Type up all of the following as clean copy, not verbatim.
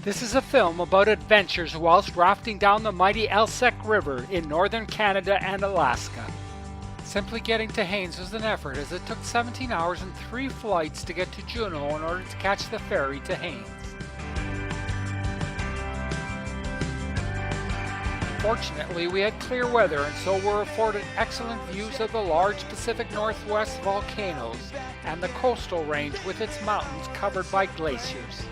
This is a film about adventures whilst rafting down the mighty Alsek River in northern Canada and Alaska. Simply getting to Haines was an effort, as it took 17 hours and 3 flights to get to Juneau in order to catch the ferry to Haines. Fortunately, we had clear weather and so were afforded excellent views of the large Pacific Northwest volcanoes and the coastal range with its mountains covered by glaciers.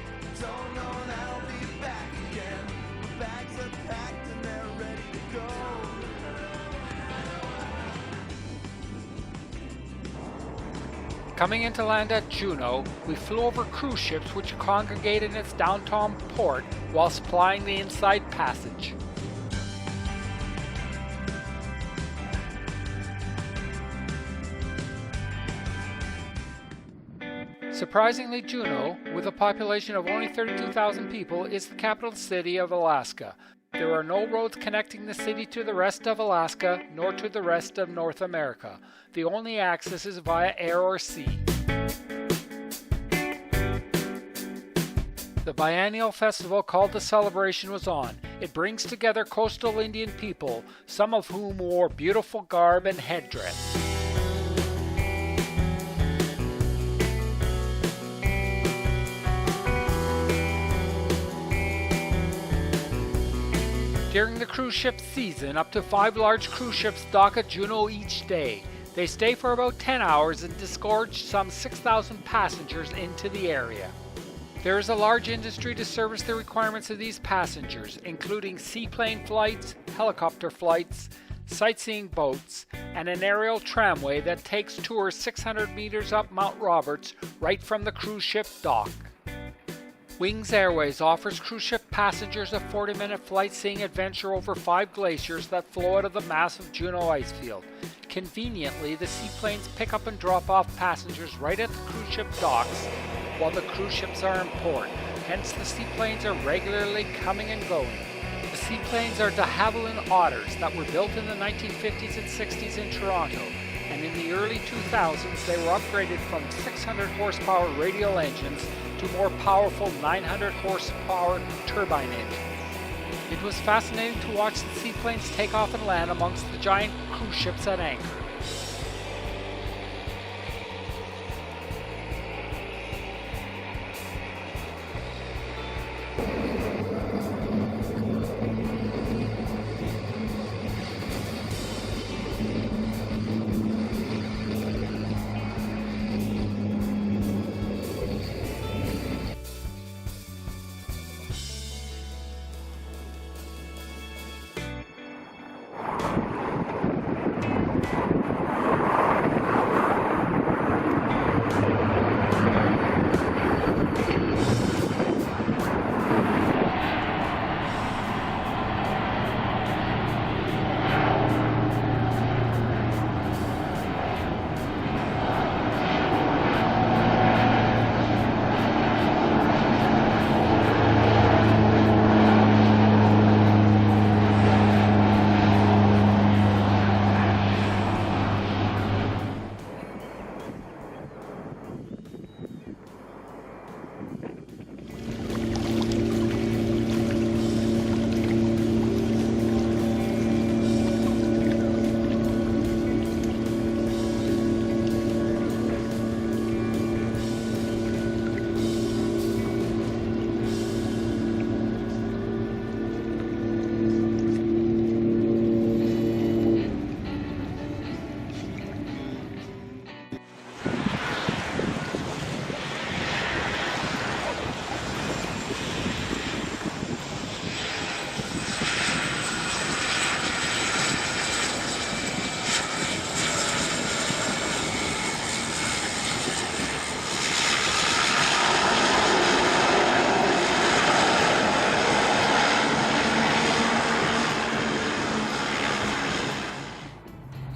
Coming into land at Juneau, we flew over cruise ships which congregate in its downtown port while supplying the inside passage. Surprisingly, Juneau, with a population of only 32,000 people, is the capital city of Alaska. There are no roads connecting the city to the rest of Alaska, nor to the rest of North America. The only access is via air or sea. The biennial festival called The Celebration was on. It brings together coastal Indian people, some of whom wore beautiful garb and headdress. During the cruise ship season, up to 5 large cruise ships dock at Juneau each day. They stay for about 10 hours and disgorge some 6,000 passengers into the area. There is a large industry to service the requirements of these passengers, including seaplane flights, helicopter flights, sightseeing boats, and an aerial tramway that takes tours 600 meters up Mount Roberts right from the cruise ship dock. Wings Airways offers cruise ship passengers a 40-minute flight-seeing adventure over 5 glaciers that flow out of the massive Juneau ice field. Conveniently, the seaplanes pick up and drop off passengers right at the cruise ship docks while the cruise ships are in port. Hence, the seaplanes are regularly coming and going. The seaplanes are de Havilland Otters that were built in the 1950s and 60s in Toronto, and in the early 2000s they were upgraded from 600 horsepower radial engines to more powerful 900 horsepower turbine engines. It was fascinating to watch the seaplanes take off and land amongst the giant cruise ships at anchor.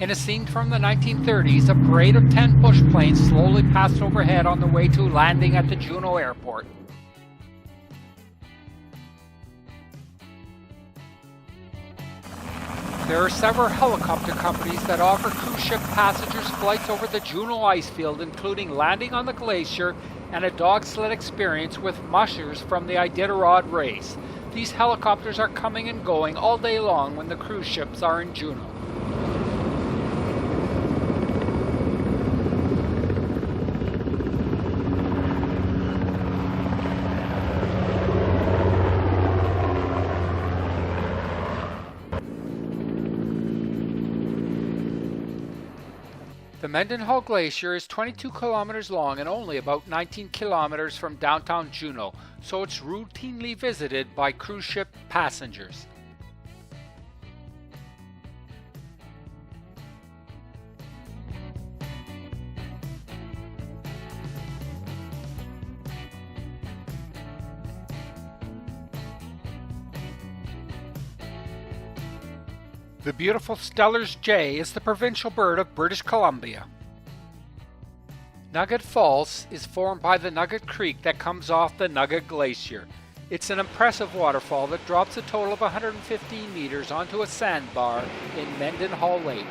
In a scene from the 1930s, a parade of 10 push planes slowly passed overhead on their way to landing at the Juneau airport. There are several helicopter companies that offer cruise ship passengers flights over the Juneau icefield, including landing on the glacier and a dog sled experience with mushers from the Iditarod race. These helicopters are coming and going all day long when the cruise ships are in Juneau. The Mendenhall Glacier is 22 kilometers long and only about 19 kilometers from downtown Juneau, so it's routinely visited by cruise ship passengers. The beautiful Steller's jay is the provincial bird of British Columbia. Nugget Falls is formed by the Nugget Creek that comes off the Nugget Glacier. It's an impressive waterfall that drops a total of 115 meters onto a sandbar in Mendenhall Lake.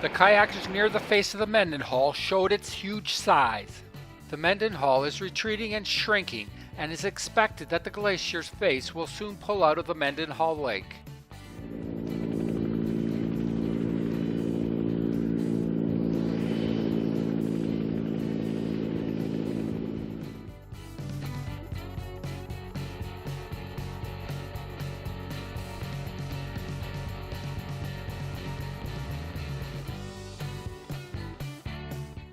The kayakers near the face of the Mendenhall showed its huge size. The Mendenhall is retreating and shrinking, and it's expected that the glacier's face will soon pull out of the Mendenhall Lake.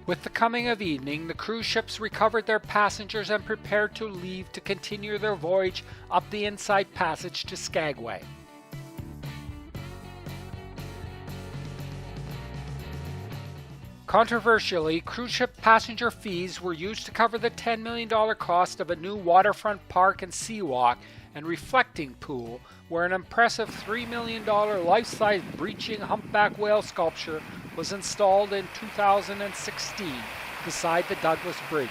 With the coming of evening, the cruise ships recovered their passengers and prepared to leave to continue their voyage up the Inside Passage to Skagway. Controversially, cruise ship passenger fees were used to cover the $10 million cost of a new waterfront park and seawalk and reflecting pool, where an impressive $3 million life-size breaching humpback whale sculpture was installed in 2016 beside the Douglas Bridge.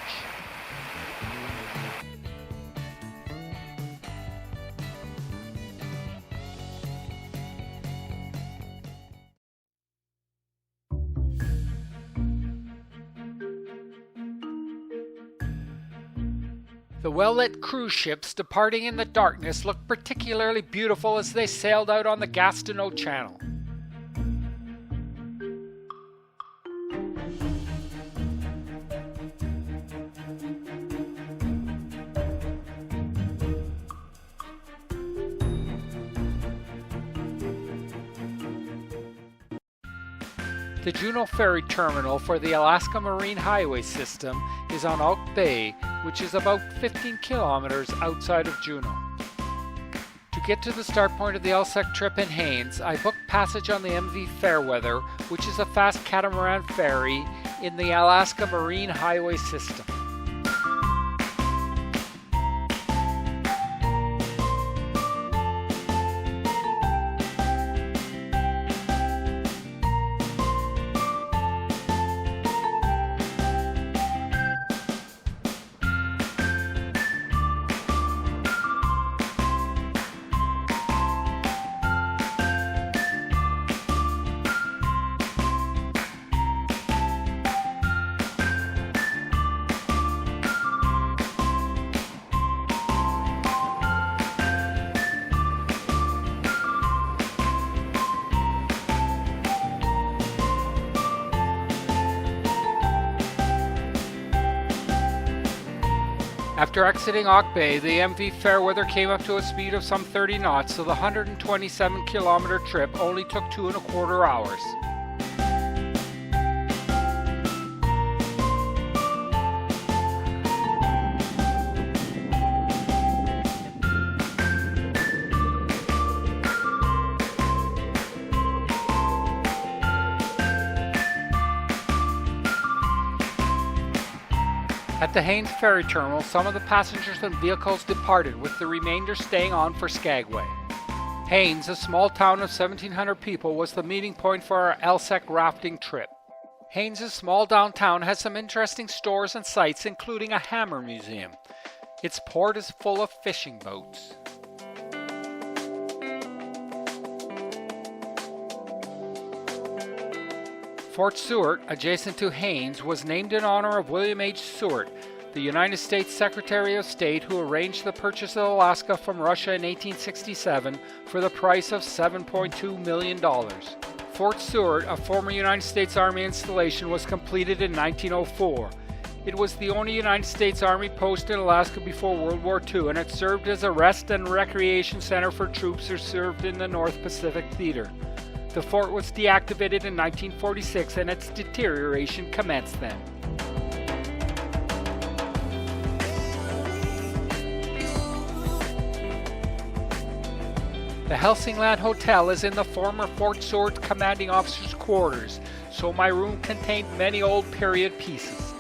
The well-lit cruise ships departing in the darkness looked particularly beautiful as they sailed out on the Gastineau Channel. The Juneau Ferry terminal for the Alaska Marine Highway system is on Oak Bay, which is about 15 kilometers outside of Juneau. To get to the start point of the Alsek trip in Haines, I booked passage on the MV Fairweather, which is a fast catamaran ferry in the Alaska Marine Highway system. After exiting Oak Bay, the MV Fairweather came up to a speed of some 30 knots, so the 127 kilometer trip only took 2.25 hours. At the Haines ferry terminal, some of the passengers and vehicles departed, with the remainder staying on for Skagway. Haines, a small town of 1,700 people, was the meeting point for our Alsek rafting trip. Haines' small downtown has some interesting stores and sights, including a hammer museum. Its port is full of fishing boats. Fort Seward, adjacent to Haines, was named in honor of William H. Seward, the United States Secretary of State who arranged the purchase of Alaska from Russia in 1867 for the price of $7.2 million. Fort Seward, a former United States Army installation, was completed in 1904. It was the only United States Army post in Alaska before World War II, and it served as a rest and recreation center for troops who served in the North Pacific Theater. The fort was deactivated in 1946 and its deterioration commenced then. The Helsingland Hotel is in the former Fort Seward commanding officer's quarters, so my room contained many old period pieces.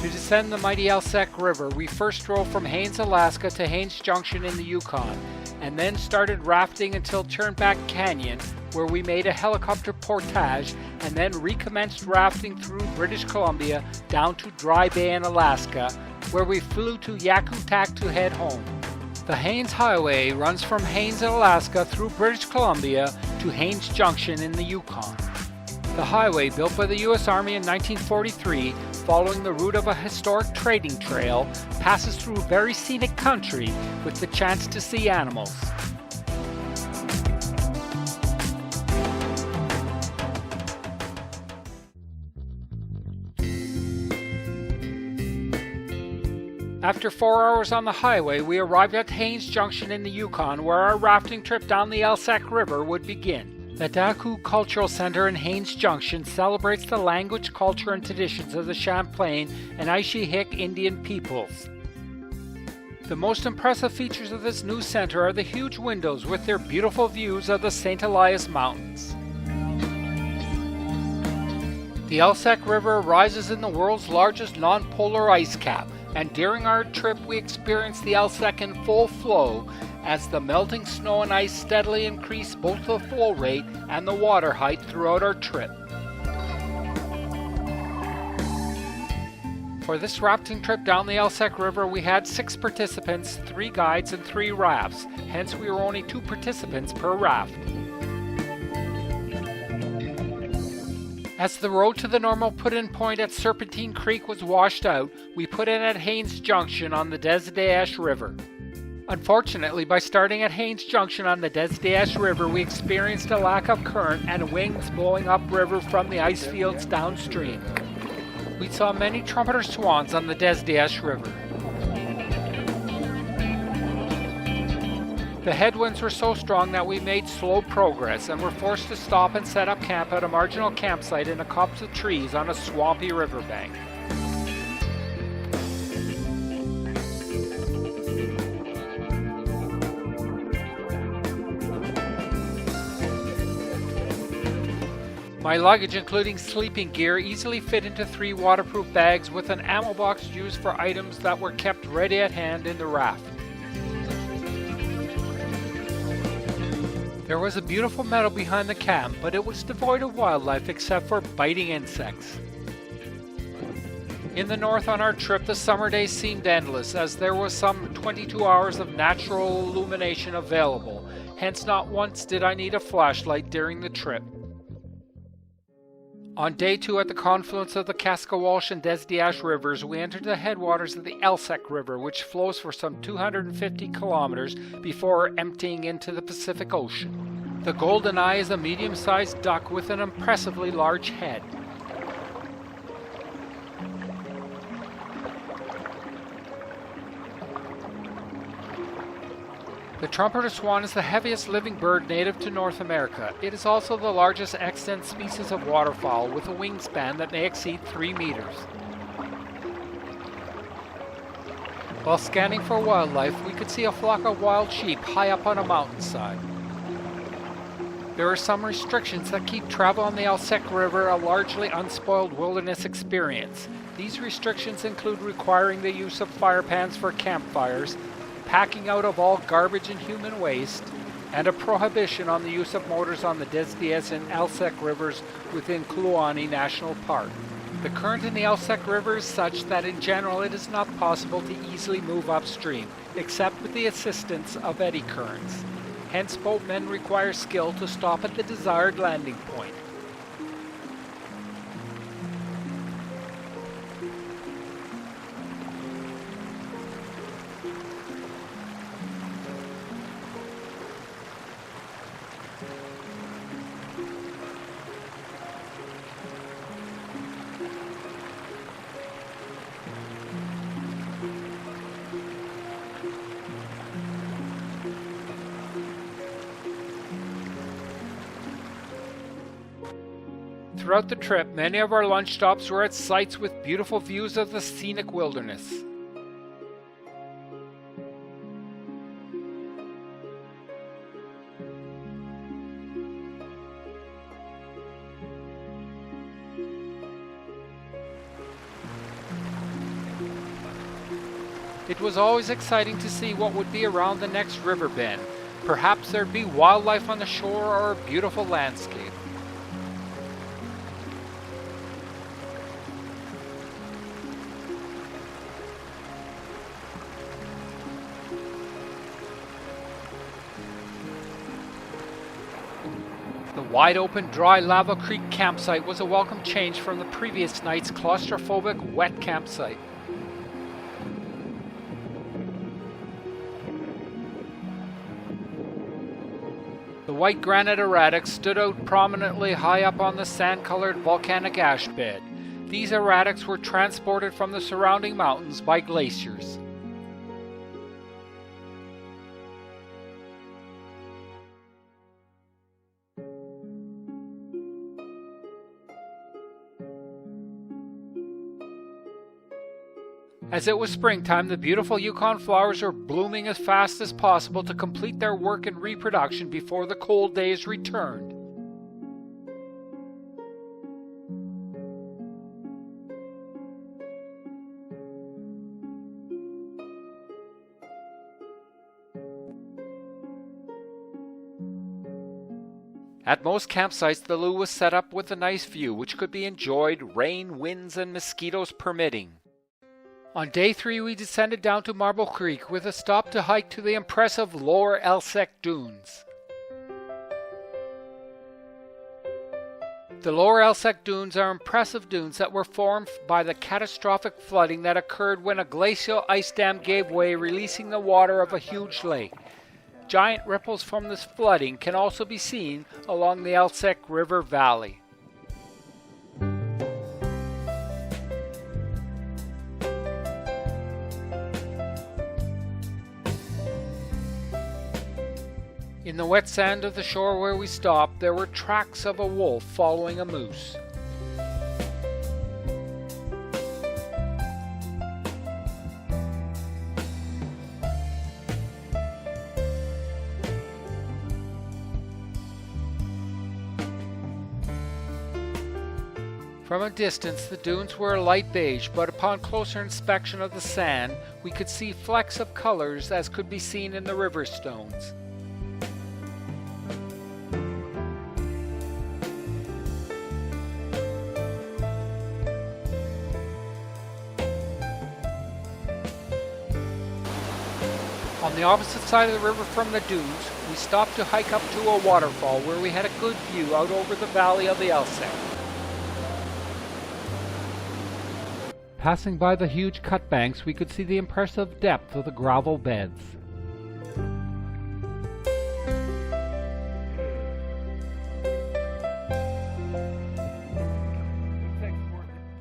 To descend the mighty Alsek River, we first drove from Haines, Alaska to Haines Junction in the Yukon, and then started rafting until Turnback Canyon, where we made a helicopter portage, and then recommenced rafting through British Columbia down to Dry Bay in Alaska, where we flew to Yakutak to head home. The Haines Highway runs from Haines, Alaska through British Columbia to Haines Junction in the Yukon. The highway, built by the U.S. Army in 1943, following the route of a historic trading trail, passes through very scenic country with the chance to see animals. After 4 hours on the highway, we arrived at Haines Junction in the Yukon, where our rafting trip down the Alsek River would begin. The Daku Cultural Center in Haines Junction celebrates the language, culture, and traditions of the Champlain and Aishihik Indian peoples. The most impressive features of this new center are the huge windows with their beautiful views of the St. Elias Mountains. The Alsek River rises in the world's largest non-polar ice cap, and during our trip we experienced the Alsek in full flow as the melting snow and ice steadily increased both the flow rate and the water height throughout our trip. For this rafting trip down the Alsek River, we had 6 participants, 3 guides, and 3 rafts. Hence, we were only 2 participants per raft. As the road to the normal put-in point at Serpentine Creek was washed out, we put in at Haines Junction on the Des River. Unfortunately, by starting at Haines Junction on the Des River, we experienced a lack of current and winds blowing upriver from the ice fields downstream. We saw many trumpeter swans on the Des River. The headwinds were so strong that we made slow progress and were forced to stop and set up camp at a marginal campsite in a copse of trees on a swampy riverbank. My luggage, including sleeping gear, easily fit into 3 waterproof bags with an ammo box used for items that were kept ready at hand in the raft. There was a beautiful meadow behind the camp, but it was devoid of wildlife except for biting insects. In the north on our trip, the summer days seemed endless, as there was some 22 hours of natural illumination available. Hence, not once did I need a flashlight during the trip. On day 2 at the confluence of the Kaskawalsh and Des rivers, we entered the headwaters of the Alsek River, which flows for some 250 kilometers before emptying into the Pacific Ocean. The goldeneye is a medium-sized duck with an impressively large head. The trumpeter swan is the heaviest living bird native to North America. It is also the largest extant species of waterfowl, with a wingspan that may exceed 3 meters. While scanning for wildlife, we could see a flock of wild sheep high up on a mountainside. There are some restrictions that keep travel on the Alsek River a largely unspoiled wilderness experience. These restrictions include requiring the use of fire pans for campfires, packing out of all garbage and human waste, and a prohibition on the use of motors on the Des Diaz and Alsek rivers within Kluane National Park. The current in the Alsek River is such that in general it is not possible to easily move upstream, except with the assistance of eddy currents. Hence, boatmen require skill to stop at the desired landing point. Throughout the trip, many of our lunch stops were at sites with beautiful views of the scenic wilderness. It was always exciting to see what would be around the next river bend. Perhaps there'd be wildlife on the shore or a beautiful landscape. The wide-open, dry Lava Creek campsite was a welcome change from the previous night's claustrophobic, wet campsite. The white granite erratics stood out prominently high up on the sand-colored volcanic ash bed. These erratics were transported from the surrounding mountains by glaciers. As it was springtime, the beautiful Yukon flowers were blooming as fast as possible to complete their work in reproduction before the cold days returned. At most campsites, the lough was set up with a nice view, which could be enjoyed, rain, winds, and mosquitoes permitting. On day 3, we descended down to Marble Creek with a stop to hike to the impressive Lower Alsek Dunes. The Lower Alsek Dunes are impressive dunes that were formed by the catastrophic flooding that occurred when a glacial ice dam gave way, releasing the water of a huge lake. Giant ripples from this flooding can also be seen along the Alsek River Valley. In the wet sand of the shore where we stopped, there were tracks of a wolf following a moose. From a distance, the dunes were a light beige, but upon closer inspection of the sand, we could see flecks of colors as could be seen in the river stones. On the opposite side of the river from the dunes, we stopped to hike up to a waterfall where we had a good view out over the valley of the Alsek. Passing by the huge cut banks, we could see the impressive depth of the gravel beds.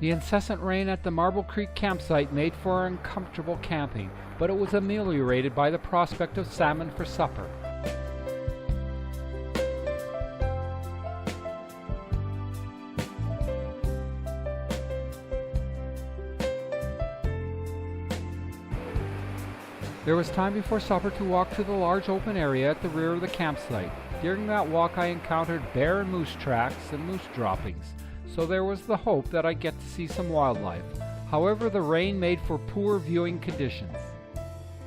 The incessant rain at the Marble Creek campsite made for uncomfortable camping, but it was ameliorated by the prospect of salmon for supper. There was time before supper to walk to the large open area at the rear of the campsite. During that walk I encountered bear and moose tracks and moose droppings, so there was the hope that I'd get to see some wildlife. However, the rain made for poor viewing conditions.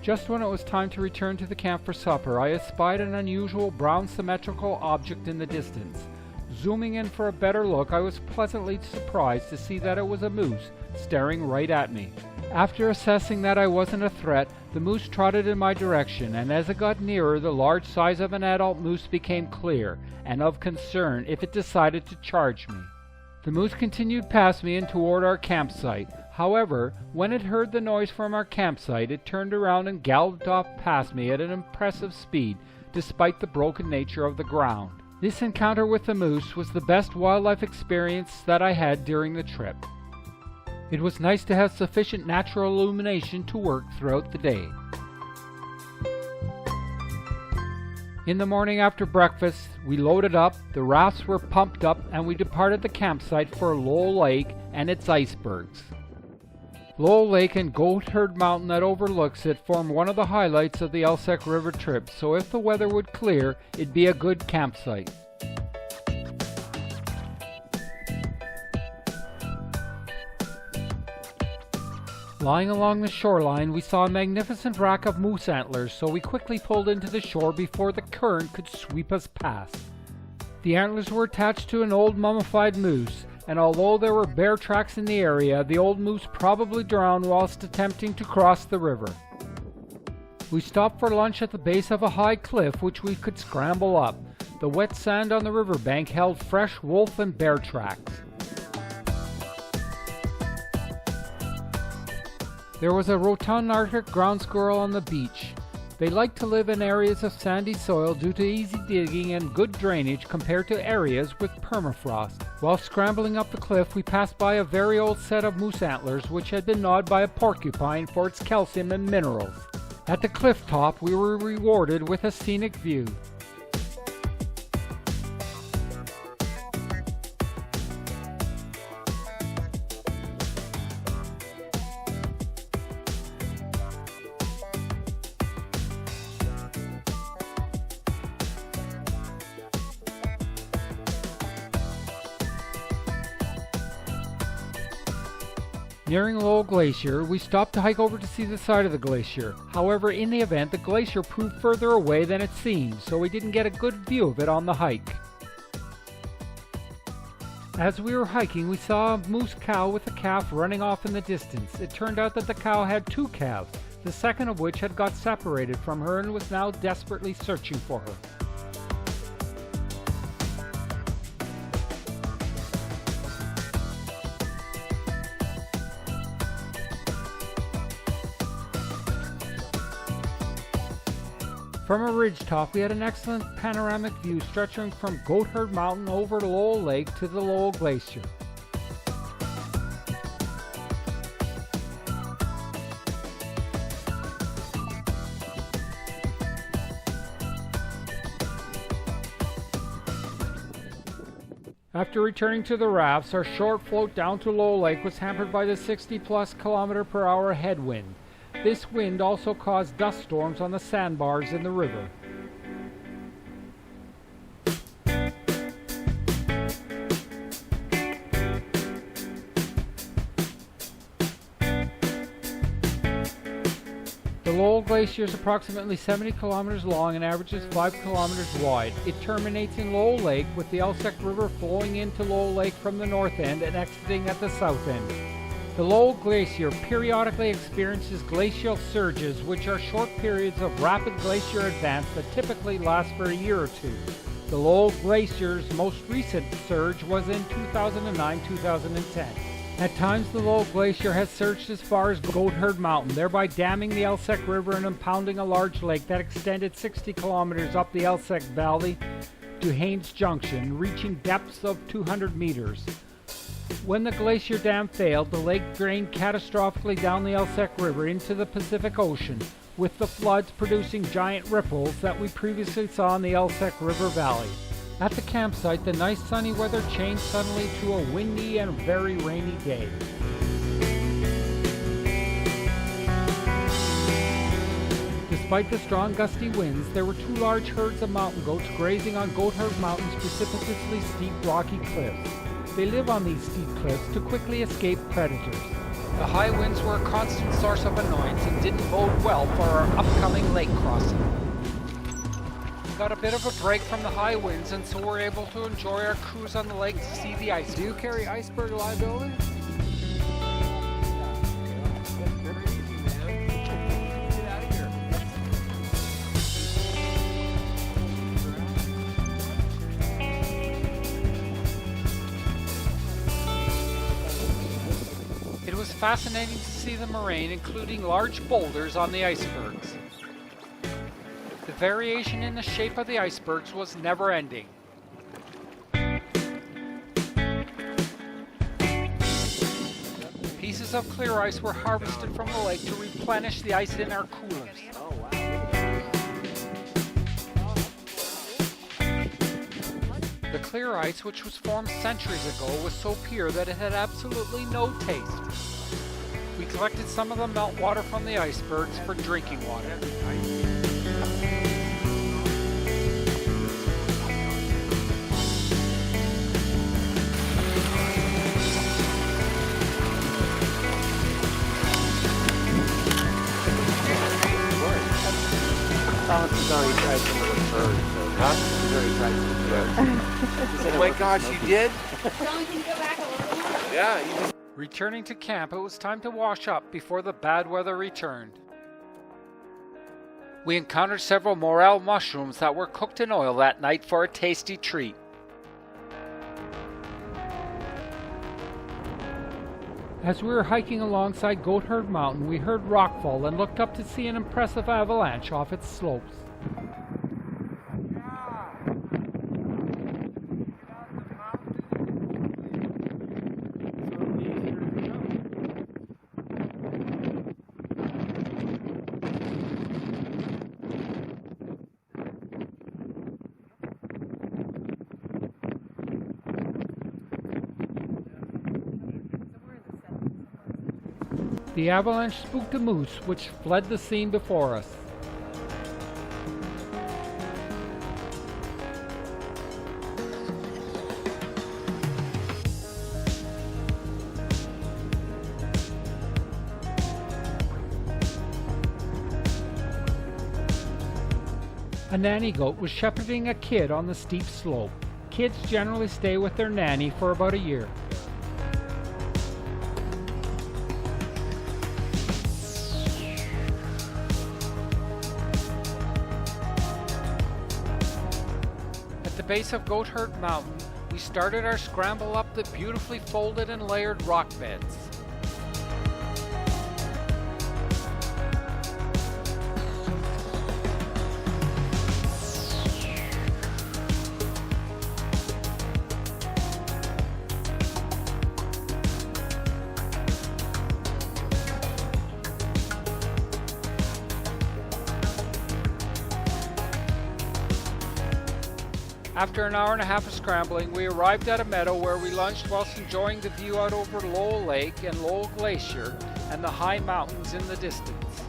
Just when it was time to return to the camp for supper, I espied an unusual brown symmetrical object in the distance. Zooming in for a better look, I was pleasantly surprised to see that it was a moose, staring right at me. After assessing that I wasn't a threat, the moose trotted in my direction, and as it got nearer, the large size of an adult moose became clear, and of concern if it decided to charge me. The moose continued past me and toward our campsite. However, when it heard the noise from our campsite, it turned around and galloped off past me at an impressive speed, despite the broken nature of the ground. This encounter with the moose was the best wildlife experience that I had during the trip. It was nice to have sufficient natural illumination to work throughout the day. In the morning after breakfast, we loaded up, the rafts were pumped up, and we departed the campsite for Lowell Lake and its icebergs. Lowell Lake and Goatherd Mountain that overlooks it form one of the highlights of the Alsek River trip, so if the weather would clear, it'd be a good campsite. Lying along the shoreline, we saw a magnificent rack of moose antlers, so we quickly pulled into the shore before the current could sweep us past. The antlers were attached to an old mummified moose, and although there were bear tracks in the area, the old moose probably drowned whilst attempting to cross the river. We stopped for lunch at the base of a high cliff which we could scramble up. The wet sand on the riverbank held fresh wolf and bear tracks. There was a rotund Arctic ground squirrel on the beach. They like to live in areas of sandy soil due to easy digging and good drainage compared to areas with permafrost. While scrambling up the cliff, we passed by a very old set of moose antlers which had been gnawed by a porcupine for its calcium and minerals. At the cliff top, we were rewarded with a scenic view. Nearing Lowell Glacier, we stopped to hike over to see the side of the glacier. However, in the event, the glacier proved further away than it seemed, so we didn't get a good view of it on the hike. As we were hiking, we saw a moose cow with a calf running off in the distance. It turned out that the cow had two calves, the second of which had got separated from her and was now desperately searching for her. From a ridgetop, we had an excellent panoramic view stretching from Goatherd Mountain over Lowell Lake to the Lowell Glacier. After returning to the rafts, our short float down to Lowell Lake was hampered by the 60+ km/h headwind. This wind also caused dust storms on the sandbars in the river. The Lowell Glacier is approximately 70 kilometers long and averages 5 kilometers wide. It terminates in Lowell Lake, with the Alsek River flowing into Lowell Lake from the north end and exiting at the south end. The Lowell Glacier periodically experiences glacial surges, which are short periods of rapid glacier advance that typically last for a year or two. The Lowell Glacier's most recent surge was in 2009-2010. At times, the Lowell Glacier has surged as far as Goatherd Mountain, thereby damming the Alsek River and impounding a large lake that extended 60 kilometers up the Alsek Valley to Haines Junction, reaching depths of 200 meters. When the glacier dam failed, the lake drained catastrophically down the Alsek River into the Pacific Ocean, with the floods producing giant ripples that we previously saw in the Alsek River Valley. At the campsite, the nice sunny weather changed suddenly to a windy and very rainy day. Despite the strong gusty winds, there were two large herds of mountain goats grazing on Goatherd Mountain's precipitously steep rocky cliffs. They live on these steep cliffs to quickly escape predators. The high winds were a constant source of annoyance and didn't bode well for our upcoming lake crossing. We got a bit of a break from the high winds, and so we're able to enjoy our cruise on the lake to see the ice. Do you carry iceberg liability? It was fascinating to see the moraine, including large boulders on the icebergs. The variation in the shape of the icebergs was never ending. Pieces of clear ice were harvested from the lake to replenish the ice in our coolers. The clear ice, which was formed centuries ago, was so pure that it had absolutely no taste. We collected some of the meltwater from the icebergs for drinking water. Thomas has already tried some of the birds. Huh? He's already tried some of the birds. Oh my gosh, you did? Yeah, you just... Returning to camp, it was time to wash up before the bad weather returned. We encountered several morel mushrooms that were cooked in oil that night for a tasty treat. As we were hiking alongside Goatherd Mountain, we heard rockfall and looked up to see an impressive avalanche off its slopes. The avalanche spooked a moose, which fled the scene before us. A nanny goat was shepherding a kid on the steep slope. Kids generally stay with their nanny for about a year. At the base of Goatherd Mountain, we started our scramble up the beautifully folded and layered rock beds. After an hour and a half of scrambling, we arrived at a meadow where we lunched whilst enjoying the view out over Lowell Lake and Lowell Glacier and the high mountains in the distance.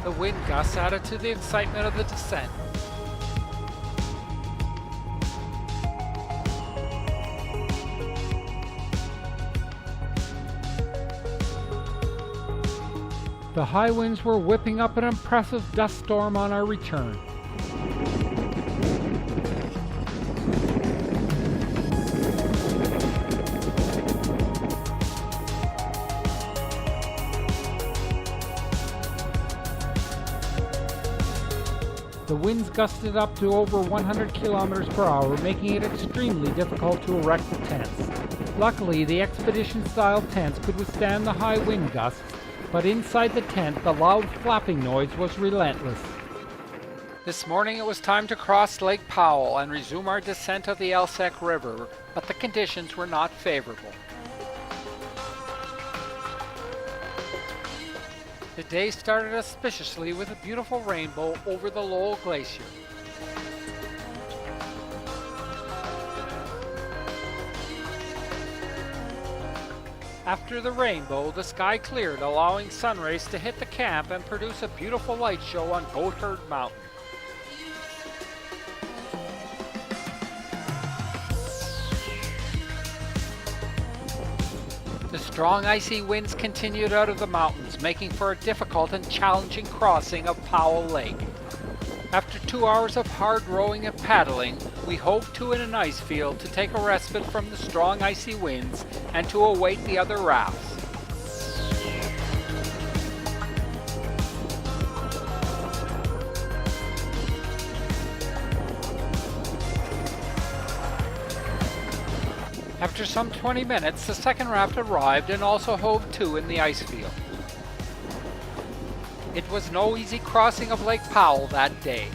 The wind gusts added to the excitement of the descent. The high winds were whipping up an impressive dust storm on our return. The winds gusted up to over 100 kilometers per hour, making it extremely difficult to erect the tents. Luckily, the expedition-style tents could withstand the high wind gusts, but inside the tent, the loud flapping noise was relentless. This morning it was time to cross Lake Powell and resume our descent of the Alsek River, but the conditions were not favorable. The day started auspiciously with a beautiful rainbow over the Lowell Glacier. After the rainbow, the sky cleared, allowing sun rays to hit the camp and produce a beautiful light show on Goatherd Mountain. The strong icy winds continued out of the mountains, making for a difficult and challenging crossing of Powell Lake. After 2 hours of hard rowing and paddling, we hove to in an ice field to take a respite from the strong icy winds and to await the other rafts. After some 20 minutes, the second raft arrived and also hove to in the ice field. It was no easy crossing of Lake Powell that day.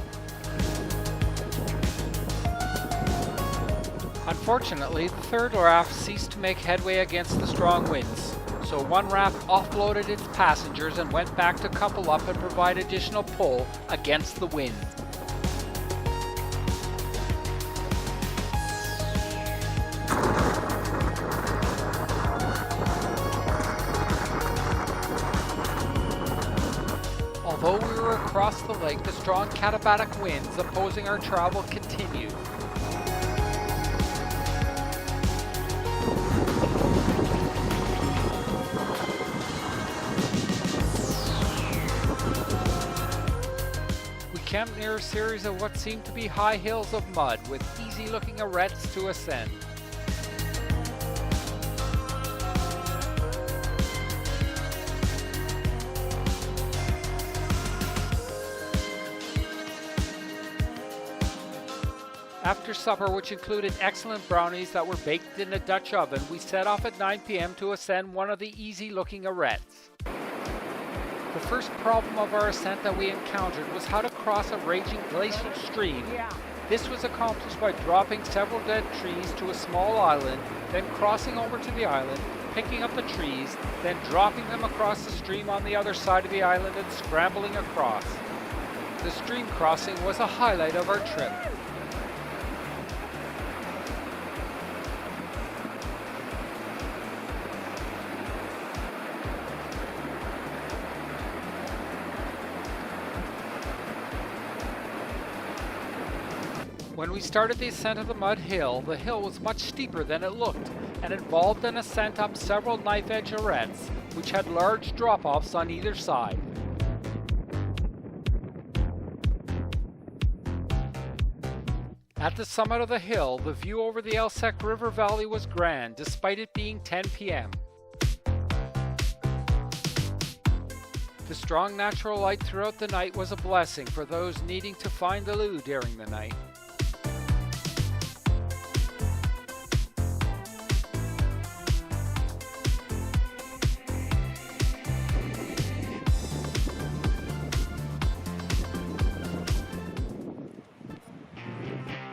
Unfortunately, the third raft ceased to make headway against the strong winds, so one raft offloaded its passengers and went back to couple up and provide additional pull against the wind. Although we were across the lake, the strong katabatic winds opposing our travel continued. We camped near a series of what seemed to be high hills of mud with easy-looking arêtes to ascend. After supper, which included excellent brownies that were baked in a Dutch oven, we set off at 9 p.m. to ascend one of the easy-looking arêtes. The first problem of our ascent that we encountered was how to cross a raging glacial stream. This was accomplished by dropping several dead trees to a small island, then crossing over to the island, picking up the trees, then dropping them across the stream on the other side of the island and scrambling across. The stream crossing was a highlight of our trip. When we started the ascent of the mud hill, the hill was much steeper than it looked and involved an ascent up several knife-edge arêtes, which had large drop-offs on either side. At the summit of the hill, the view over the Alsek River Valley was grand, despite it being 10 p.m. The strong natural light throughout the night was a blessing for those needing to find the loo during the night.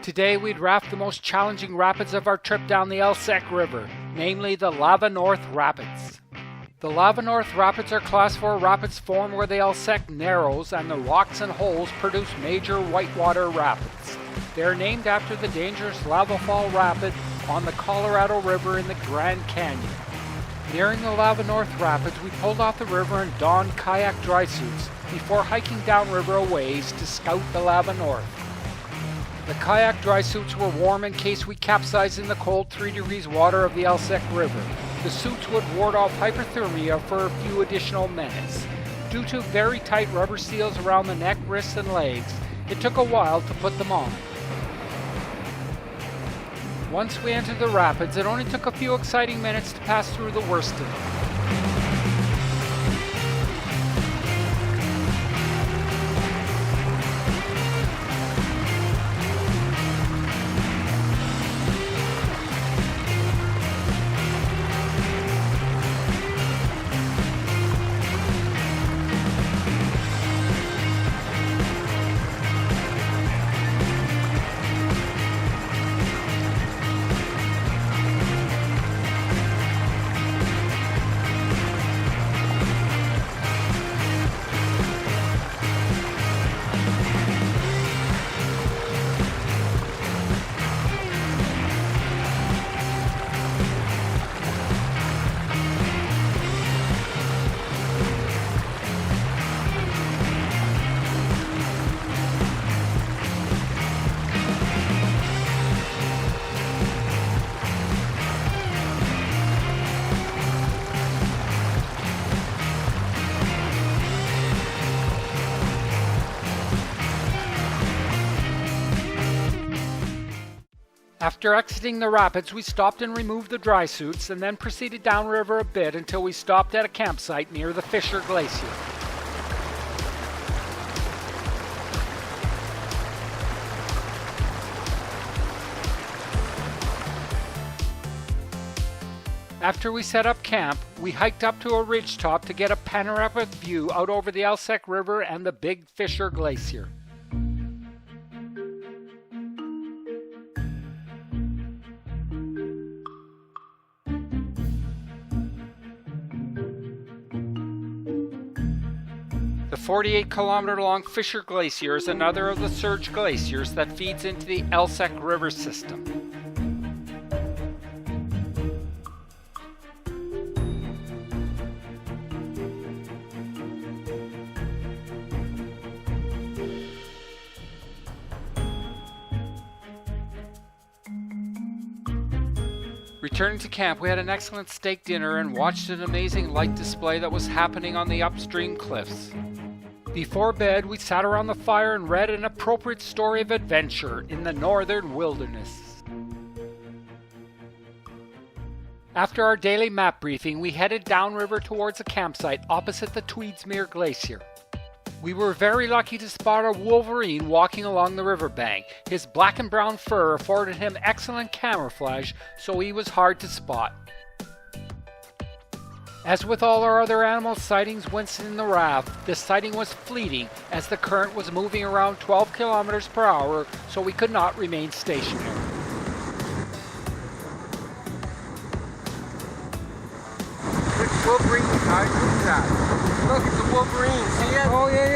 Today we'd raft the most challenging rapids of our trip down the Alsek River, namely the Lava North Rapids. The Lava North Rapids are Class 4 rapids formed where the Alsek narrows and the rocks and holes produce major whitewater rapids. They are named after the dangerous Lava Fall Rapid on the Colorado River in the Grand Canyon. Nearing the Lava North Rapids, we pulled off the river and donned kayak dry suits before hiking downriver a ways to scout the Lava North. The kayak dry suits were warm in case we capsized in the cold 3 degrees water of the Alsek River. The suits would ward off hypothermia for a few additional minutes. Due to very tight rubber seals around the neck, wrists, and legs, it took a while to put them on. Once we entered the rapids, it only took a few exciting minutes to pass through the worst of them. After exiting the rapids, we stopped and removed the dry suits and then proceeded downriver a bit until we stopped at a campsite near the Fisher Glacier. After we set up camp, we hiked up to a ridgetop to get a panoramic view out over the Alsek River and the Big Fisher Glacier. The 48-kilometer-long Fisher Glacier is another of the surge glaciers that feeds into the Alsek River system. Returning to camp, we had an excellent steak dinner and watched an amazing light display that was happening on the upstream cliffs. Before bed, we sat around the fire and read an appropriate story of adventure in the northern wilderness. After our daily map briefing, we headed downriver towards a campsite opposite the Tweedsmuir Glacier. We were very lucky to spot a wolverine walking along the riverbank. His black and brown fur afforded him excellent camouflage, so he was hard to spot. As with all our other animal sightings once in the raft, this sighting was fleeting as the current was moving around 12 kilometers per hour, so we could not remain stationary. Which wolverine, guys? What's that? Look, it's a wolverine. See it? Oh, yeah.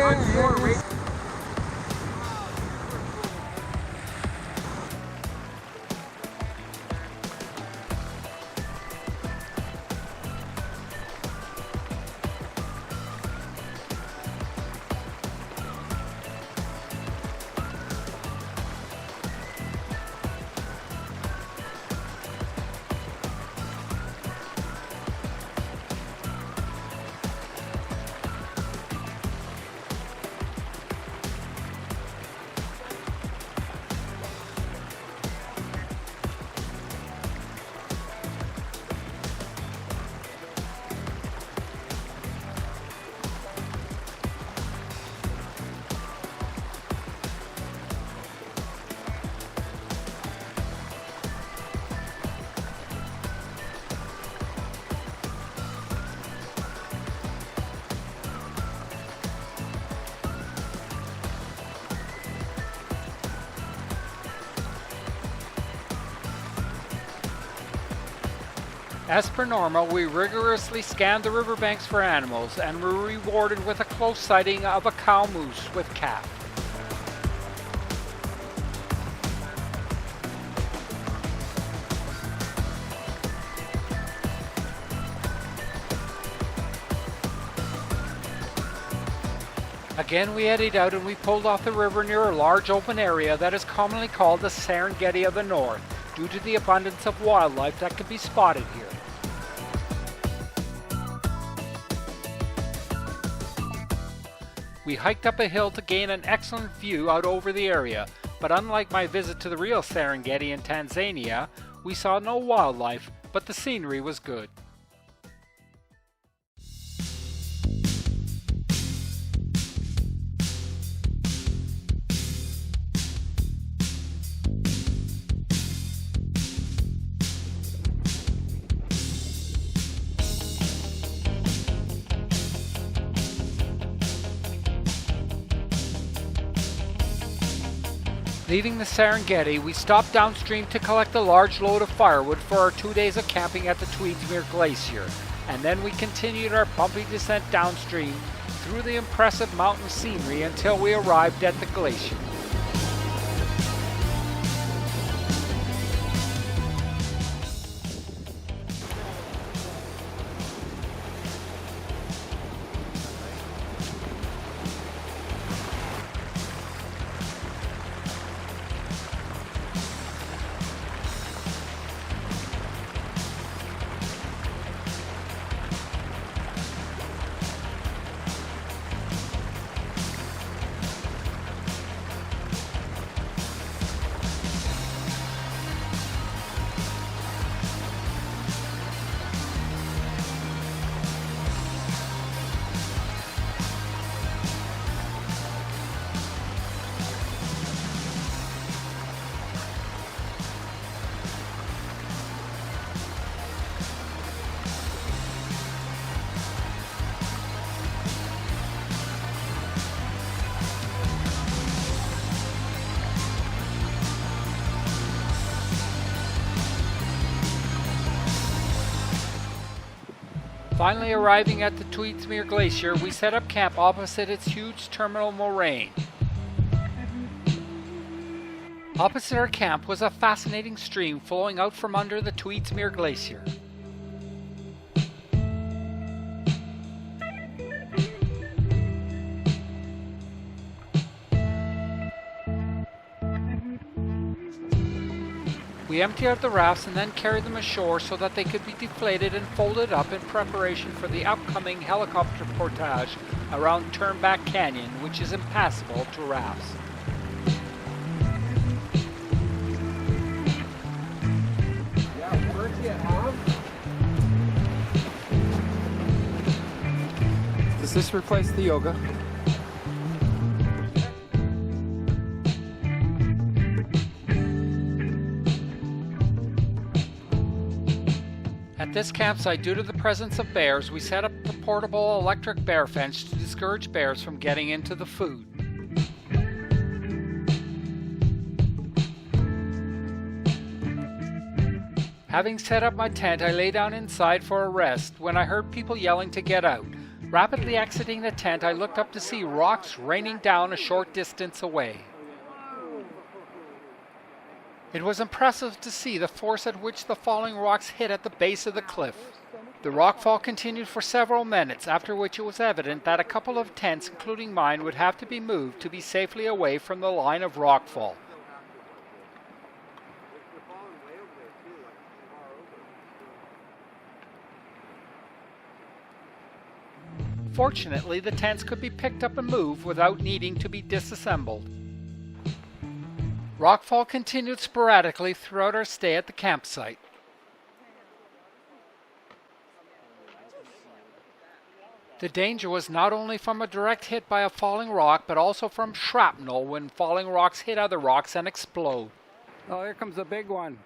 As per normal, we rigorously scanned the riverbanks for animals and were rewarded with a close sighting of a cow moose with calf. Again we headed out and we pulled off the river near a large open area that is commonly called the Serengeti of the North, due to the abundance of wildlife that can be spotted here. We hiked up a hill to gain an excellent view out over the area, but unlike my visit to the real Serengeti in Tanzania, we saw no wildlife, but the scenery was good. Leaving the Serengeti, we stopped downstream to collect a large load of firewood for our 2 days of camping at the Tweedsmuir Glacier, and then we continued our bumpy descent downstream through the impressive mountain scenery until we arrived at the glacier. Finally arriving at the Tweedsmuir Glacier, we set up camp opposite its huge terminal moraine. Opposite our camp was a fascinating stream flowing out from under the Tweedsmuir Glacier. We emptied out the rafts and then carried them ashore so that they could be deflated and folded up in preparation for the upcoming helicopter portage around Turnback Canyon, which is impassable to rafts. Does this replace the yoga? At this campsite, due to the presence of bears, we set up the portable electric bear fence to discourage bears from getting into the food. Having set up my tent, I lay down inside for a rest when I heard people yelling to get out. Rapidly exiting the tent, I looked up to see rocks raining down a short distance away. It was impressive to see the force at which the falling rocks hit at the base of the cliff. The rockfall continued for several minutes, after which it was evident that a couple of tents, including mine, would have to be moved to be safely away from the line of rockfall. Fortunately, the tents could be picked up and moved without needing to be disassembled. Rockfall continued sporadically throughout our stay at the campsite. The danger was not only from a direct hit by a falling rock, but also from shrapnel when falling rocks hit other rocks and explode. Oh, here comes a big one.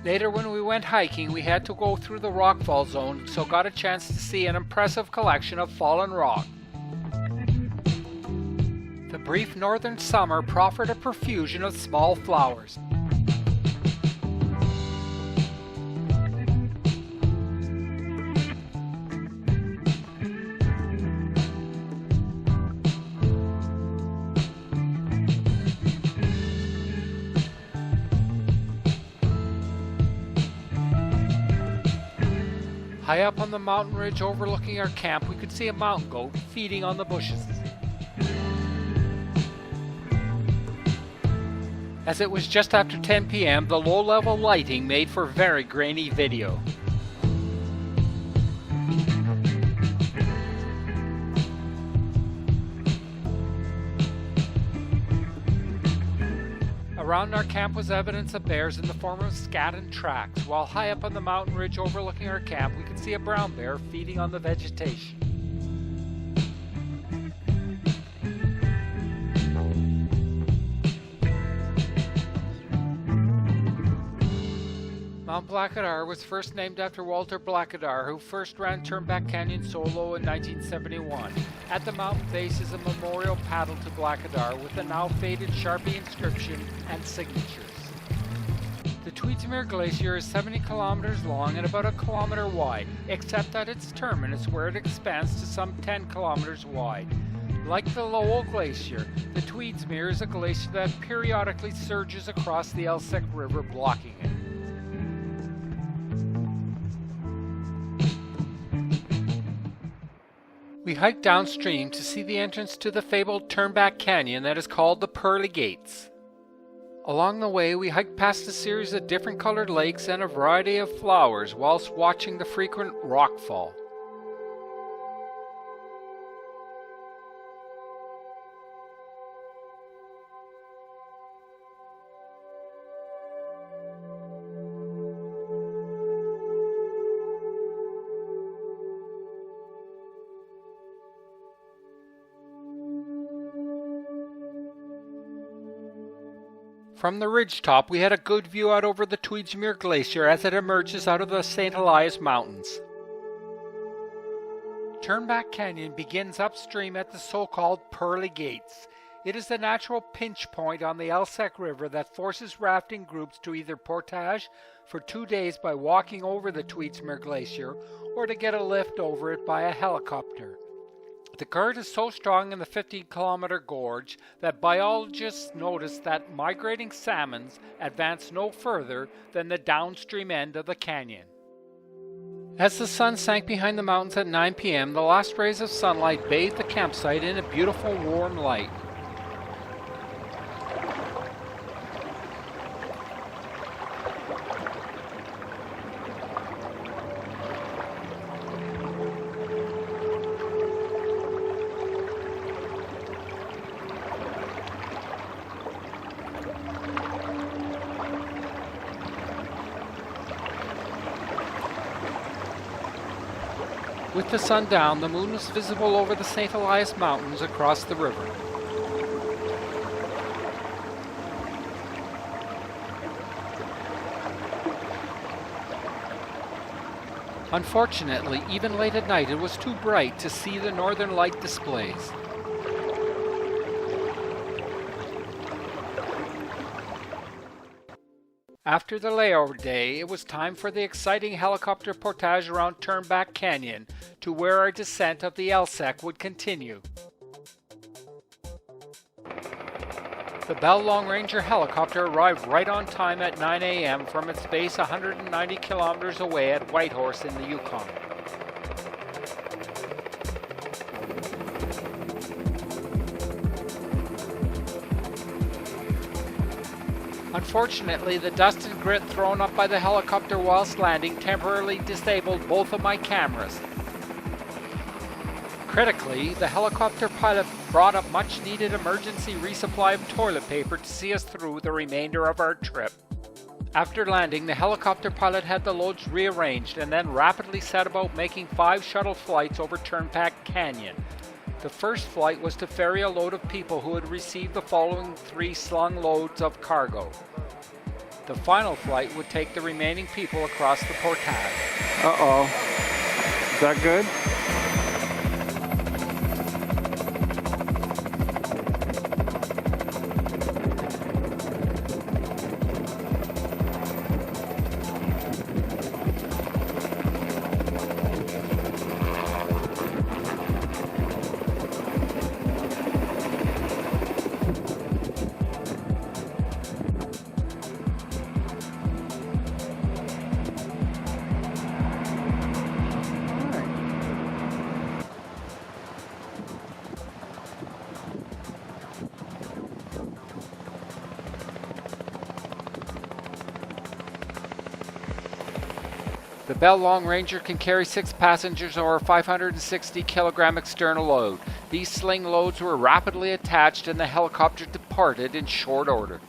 Later when we went hiking, we had to go through the rockfall zone, so got a chance to see an impressive collection of fallen rock. The brief northern summer proffered a profusion of small flowers. High up on the mountain ridge overlooking our camp, we could see a mountain goat feeding on the bushes. As it was just after 10 p.m., the low-level lighting made for very grainy video. Around our camp was evidence of bears in the form of scat and tracks, while high up on the mountain ridge overlooking our camp we could see a brown bear feeding on the vegetation. Mount Blackadar was first named after Walter Blackadar, who first ran Turnback Canyon solo in 1971. At the mountain base is a memorial paddle to Blackadar with a now faded Sharpie inscription and signatures. The Tweedsmuir Glacier is 70 kilometers long and about a kilometer wide, except at its terminus where it expands to some 10 kilometers wide. Like the Lowell Glacier, the Tweedsmuir is a glacier that periodically surges across the Alsek River, blocking it. We hiked downstream to see the entrance to the fabled Turnback Canyon that is called the Pearly Gates. Along the way, we hiked past a series of different colored lakes and a variety of flowers whilst watching the frequent rockfall. From the ridgetop, we had a good view out over the Tweedsmuir Glacier as it emerges out of the St. Elias Mountains. Turnback Canyon begins upstream at the so-called Pearly Gates. It is the natural pinch point on the Alsek River that forces rafting groups to either portage for 2 days by walking over the Tweedsmuir Glacier or to get a lift over it by a helicopter. The current is so strong in the 15-kilometer gorge that biologists notice that migrating salmons advance no further than the downstream end of the canyon. As the sun sank behind the mountains at 9 p.m., the last rays of sunlight bathed the campsite in a beautiful warm light. With the sun down, the moon was visible over the St. Elias Mountains across the river. Unfortunately, even late at night, it was too bright to see the northern light displays. After the layover day, it was time for the exciting helicopter portage around Turnback Canyon to where our descent of the Alsek would continue. The Bell Long Ranger helicopter arrived right on time at 9 a.m. from its base 190 kilometers away at Whitehorse in the Yukon. Unfortunately, the dust and grit thrown up by the helicopter whilst landing temporarily disabled both of my cameras. Critically, the helicopter pilot brought a much-needed emergency resupply of toilet paper to see us through the remainder of our trip. After landing, the helicopter pilot had the loads rearranged and then rapidly set about making 5 shuttle flights over Turnback Canyon. The first flight was to ferry a load of people who had received the following 3 slung loads of cargo. The final flight would take the remaining people across the portage. Uh-oh. Is that good? The Bell Long Ranger can carry 6 passengers or a 560 kilogram external load. These sling loads were rapidly attached and the helicopter departed in short order.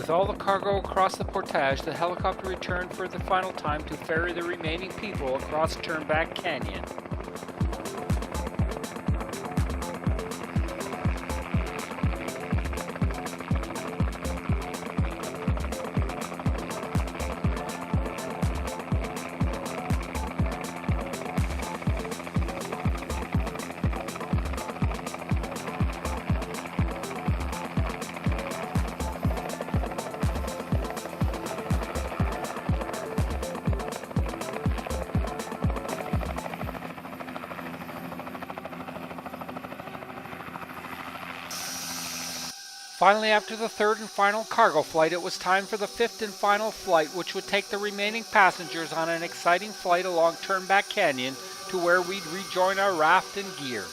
With all the cargo across the portage, the helicopter returned for the final time to ferry the remaining people across Turnback Canyon. Finally, after the third and final cargo flight, it was time for the fifth and final flight, which would take the remaining passengers on an exciting flight along Turnback Canyon to where we'd rejoin our raft and gear.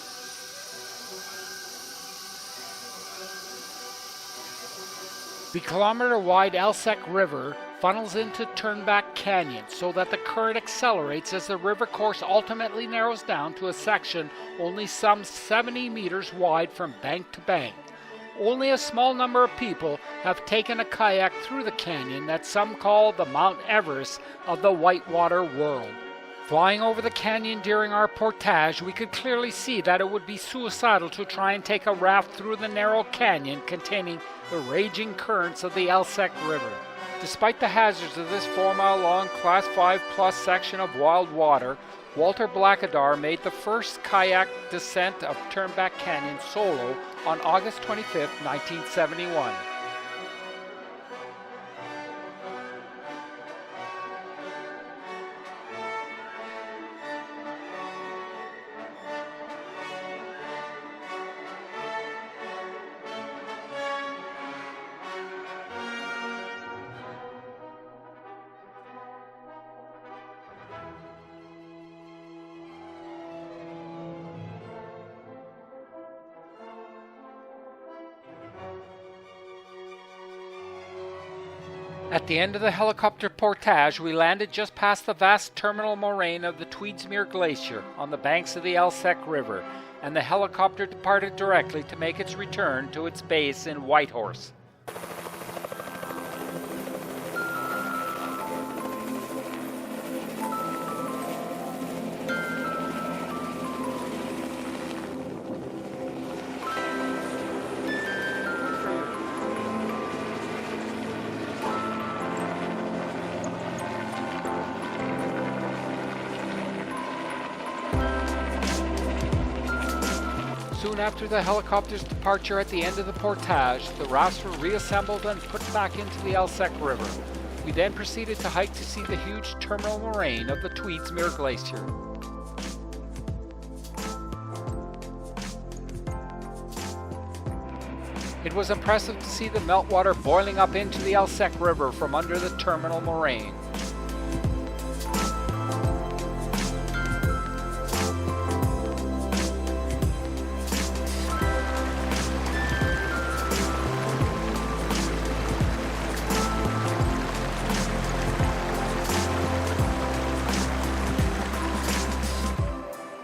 The kilometer-wide Alsek River funnels into Turnback Canyon so that the current accelerates as the river course ultimately narrows down to a section only some 70 meters wide from bank to bank. Only a small number of people have taken a kayak through the canyon that some call the Mount Everest of the whitewater world. Flying over the canyon during our portage, we could clearly see that it would be suicidal to try and take a raft through the narrow canyon containing the raging currents of the Alsek River. Despite the hazards of this 4-mile-long Class 5+ section of wild water, Walter Blackadar made the first kayak descent of Turnback Canyon solo on August 25, 1971. At the end of the helicopter portage, we landed just past the vast terminal moraine of the Tweedsmuir Glacier on the banks of the Alsek River, and the helicopter departed directly to make its return to its base in Whitehorse. Soon after the helicopter's departure at the end of the portage, the rafts were reassembled and put back into the Alsek River. We then proceeded to hike to see the huge terminal moraine of the Tweedsmuir Glacier. It was impressive to see the meltwater boiling up into the Alsek River from under the terminal moraine.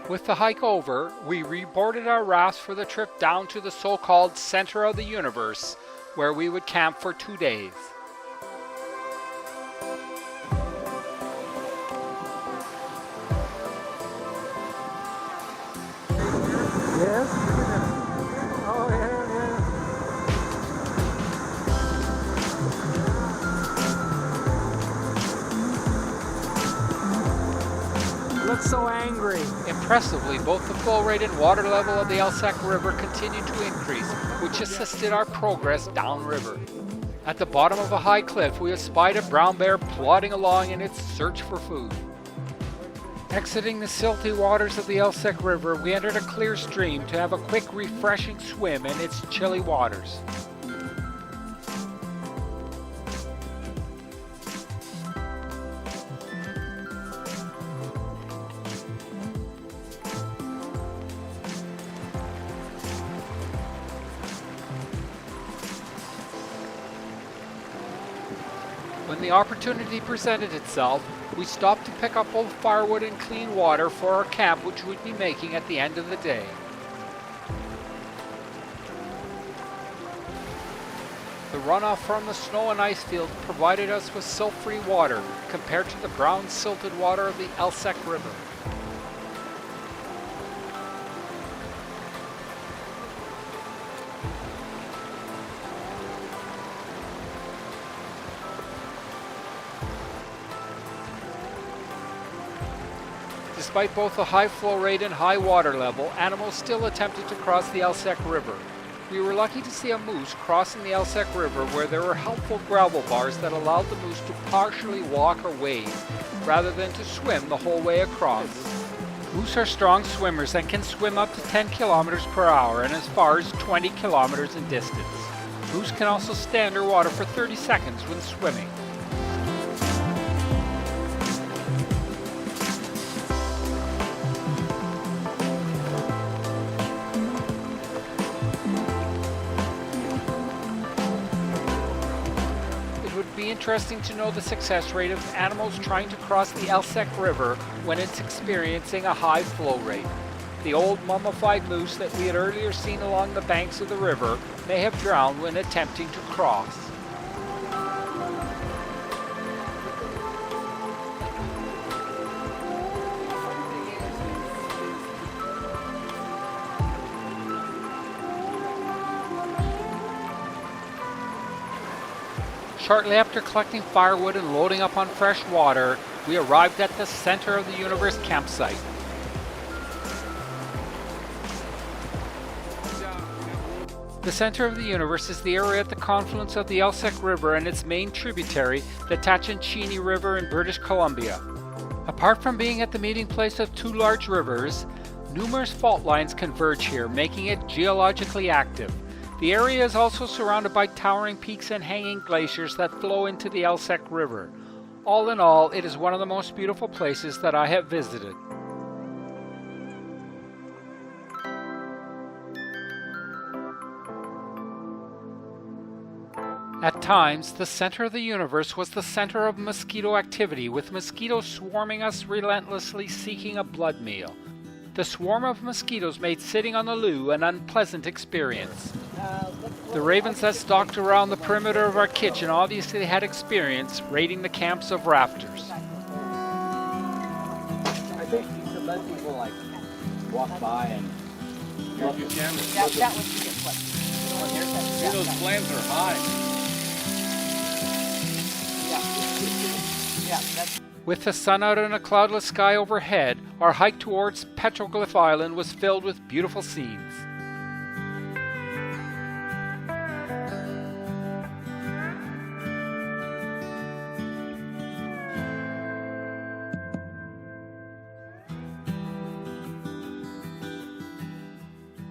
With the hike over, we reboarded our rafts for the trip down to the so-called center of the universe, where we would camp for 2 days. Yes? Oh, yeah, yeah. Looks so angry. Impressively, both the flow rate and water level of the Alsek River continued to increase, which assisted our progress downriver. At the bottom of a high cliff, we espied a brown bear plodding along in its search for food. Exiting the silty waters of the Alsek River, we entered a clear stream to have a quick, refreshing swim in its chilly waters. When the opportunity presented itself, we stopped to pick up both firewood and clean water for our camp, which we'd be making at the end of the day. The runoff from the snow and ice field provided us with silt-free water compared to the brown silted water of the Alsek River. Despite both the high flow rate and high water level, animals still attempted to cross the Alsek River. We were lucky to see a moose crossing the Alsek River where there were helpful gravel bars that allowed the moose to partially walk or wade, rather than to swim the whole way across. Moose are strong swimmers and can swim up to 10 kilometers per hour and as far as 20 kilometers in distance. Moose can also stay underwater for 30 seconds when swimming. Interesting to know the success rate of animals trying to cross the Alsek River when it's experiencing a high flow rate. The old mummified moose that we had earlier seen along the banks of the river may have drowned when attempting to cross. Shortly after collecting firewood and loading up on fresh water, we arrived at the Center of the Universe campsite. The Center of the Universe is the area at the confluence of the Alsek River and its main tributary, the Tachinchini River in British Columbia. Apart from being at the meeting place of two large rivers, numerous fault lines converge here, making it geologically active. The area is also surrounded by towering peaks and hanging glaciers that flow into the Alsek River. All in all, it is one of the most beautiful places that I have visited. At times, the center of the universe was the center of mosquito activity, with mosquitoes swarming us relentlessly seeking a blood meal. The swarm of mosquitoes made sitting on the loo an unpleasant experience. The ravens that stalked around the perimeter of our kitchen obviously had experience raiding the camps of rafters. I think you should let people like walk by and look. You can. That was the good one. See, those flames are high. Yeah, that's... With the sun out and a cloudless sky overhead, our hike towards Petroglyph Island was filled with beautiful scenes.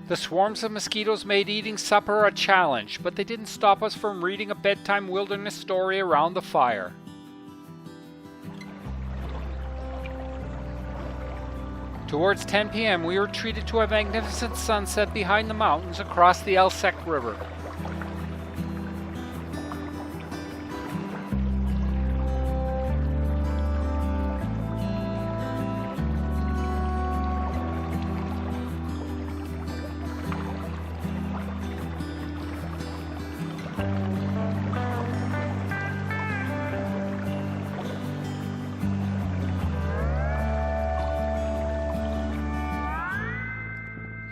The swarms of mosquitoes made eating supper a challenge, but they didn't stop us from reading a bedtime wilderness story around the fire. Towards 10 p.m. we were treated to a magnificent sunset behind the mountains across the Alsek River.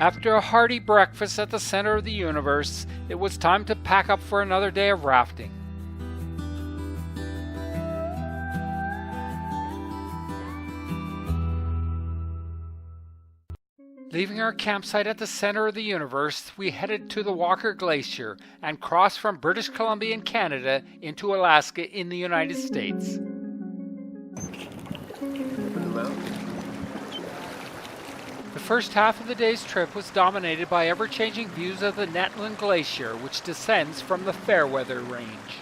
After a hearty breakfast at the center of the universe, it was time to pack up for another day of rafting. Leaving our campsite at the center of the universe, we headed to the Walker Glacier and crossed from British Columbia in Canada into Alaska in the United States. The first half of the day's trip was dominated by ever-changing views of the Netland Glacier, which descends from the Fairweather range.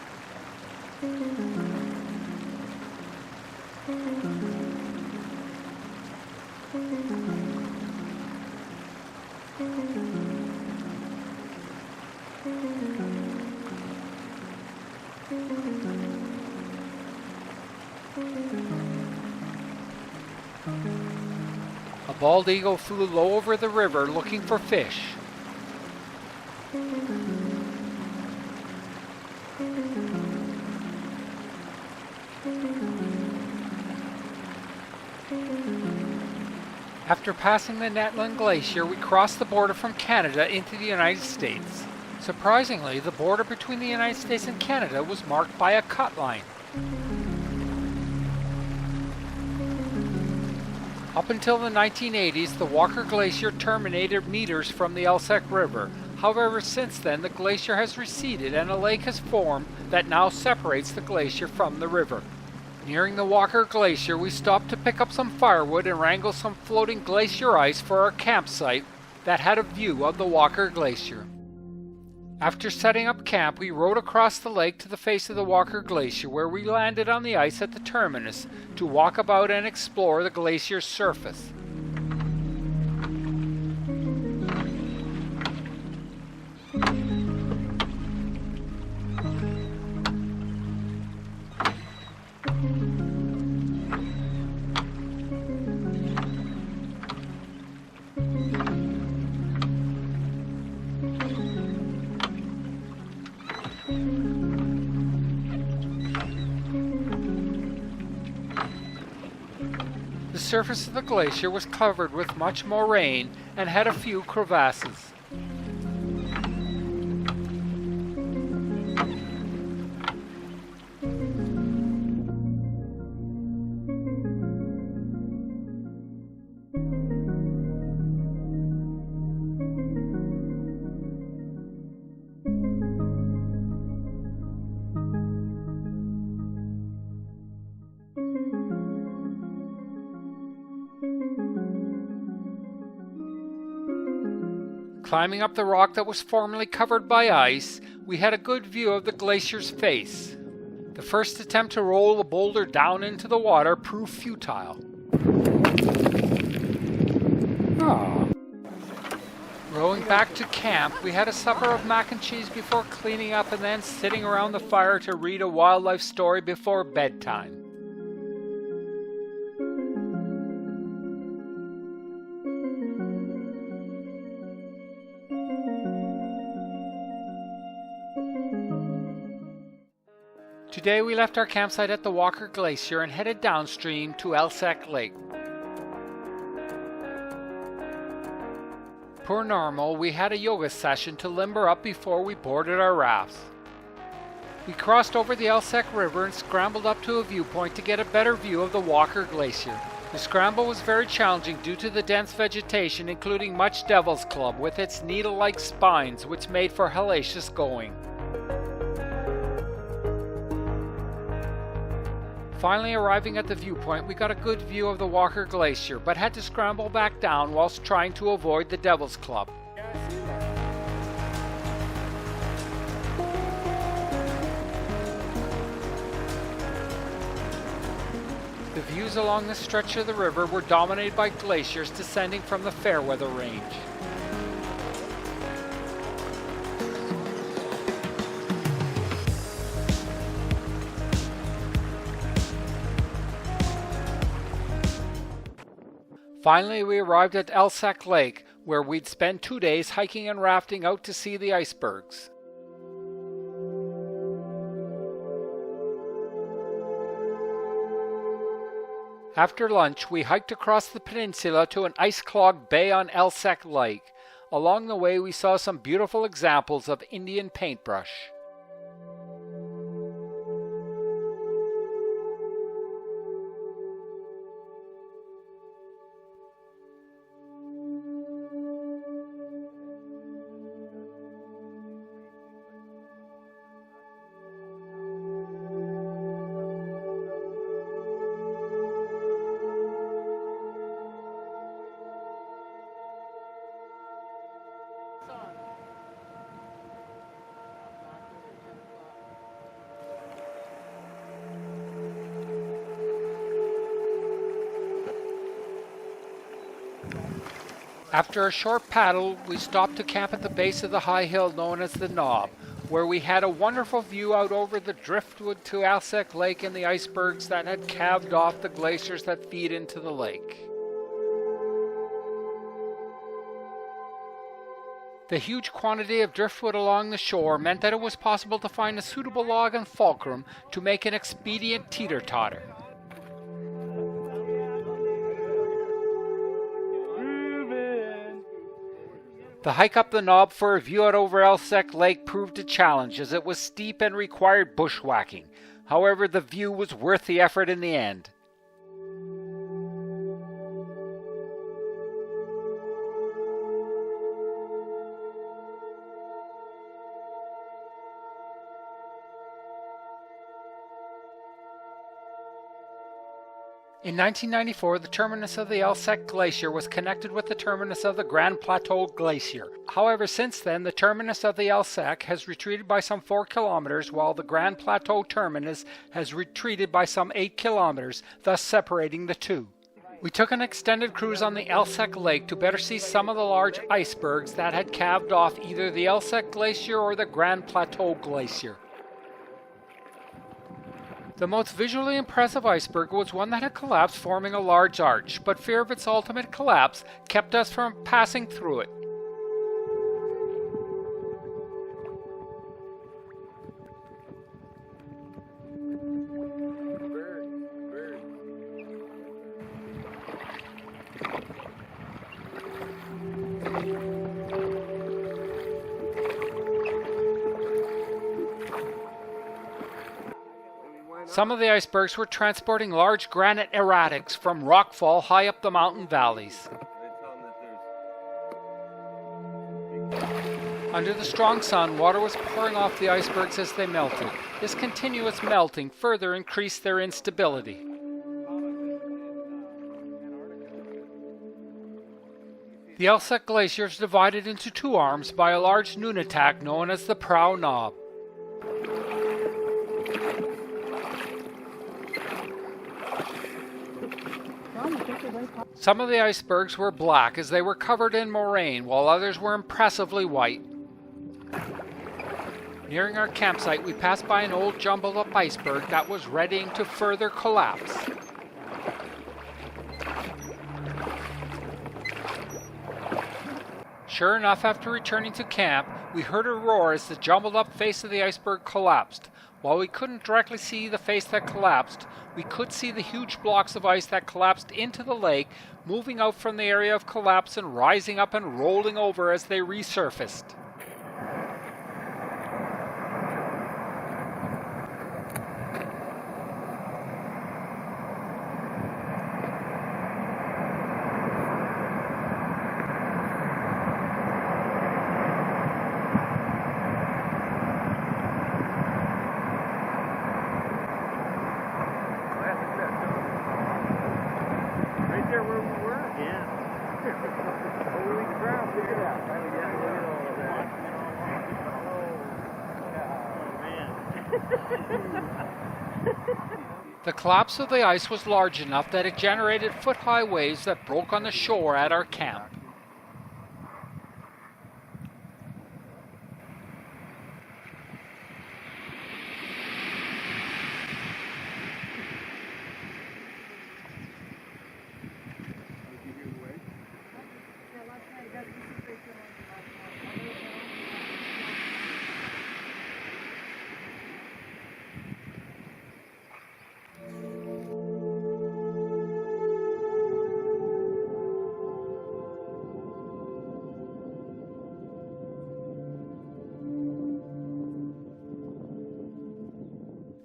A bald eagle flew low over the river looking for fish. After passing the Netland Glacier, we crossed the border from Canada into the United States. Surprisingly, the border between the United States and Canada was marked by a cut line. Up until the 1980s, the Walker Glacier terminated meters from the Alsek River. However, since then, the glacier has receded and a lake has formed that now separates the glacier from the river. Nearing the Walker Glacier, we stopped to pick up some firewood and wrangle some floating glacier ice for our campsite that had a view of the Walker Glacier. After setting up camp, we rode across the lake to the face of the Walker Glacier, where we landed on the ice at the terminus to walk about and explore the glacier's surface. The surface of the glacier was covered with much moraine and had a few crevasses. Climbing up the rock that was formerly covered by ice, we had a good view of the glacier's face. The first attempt to roll the boulder down into the water proved futile. Rowing back to camp, we had a supper of mac and cheese before cleaning up and then sitting around the fire to read a wildlife story before bedtime. Today we left our campsite at the Walker Glacier and headed downstream to Alsek Lake. Per normal, we had a yoga session to limber up before we boarded our rafts. We crossed over the Alsek River and scrambled up to a viewpoint to get a better view of the Walker Glacier. The scramble was very challenging due to the dense vegetation, including much devil's club with its needle-like spines, which made for hellacious going. Finally arriving at the viewpoint, we got a good view of the Walker Glacier, but had to scramble back down whilst trying to avoid the Devil's Club. The views along this stretch of the river were dominated by glaciers descending from the Fairweather range. Finally, we arrived at Alsek Lake, where we'd spend 2 days hiking and rafting out to see the icebergs. After lunch, we hiked across the peninsula to an ice-clogged bay on Alsek Lake. Along the way, we saw some beautiful examples of Indian paintbrush. After a short paddle, we stopped to camp at the base of the high hill known as the Knob, where we had a wonderful view out over the driftwood to Alsek Lake and the icebergs that had calved off the glaciers that feed into the lake. The huge quantity of driftwood along the shore meant that it was possible to find a suitable log and fulcrum to make an expedient teeter-totter. The hike up the knob for a view out over Alsek Lake proved a challenge as it was steep and required bushwhacking. However, the view was worth the effort in the end. In 1994, the terminus of the Alsek Glacier was connected with the terminus of the Grand Plateau Glacier. However, since then, the terminus of the Alsek has retreated by some 4 kilometers, while the Grand Plateau terminus has retreated by some 8 kilometers, thus separating the two. We took an extended cruise on the Alsek Lake to better see some of the large icebergs that had calved off either the Alsek Glacier or the Grand Plateau Glacier. The most visually impressive iceberg was one that had collapsed, forming a large arch, but fear of its ultimate collapse kept us from passing through it. Some of the icebergs were transporting large granite erratics from rockfall high up the mountain valleys. Under the strong sun, water was pouring off the icebergs as they melted. This continuous melting further increased their instability. The Alsek Glacier is divided into 2 arms by a large nunatak known as the Prow Knob. Some of the icebergs were black as they were covered in moraine, while others were impressively white. Nearing our campsite, we passed by an old jumbled up iceberg that was readying to further collapse. Sure enough, after returning to camp, we heard a roar as the jumbled up face of the iceberg collapsed. While we couldn't directly see the face that collapsed, we could see the huge blocks of ice that collapsed into the lake, moving out from the area of collapse and rising up and rolling over as they resurfaced. The collapse of the ice was large enough that it generated foot-high waves that broke on the shore at our camp.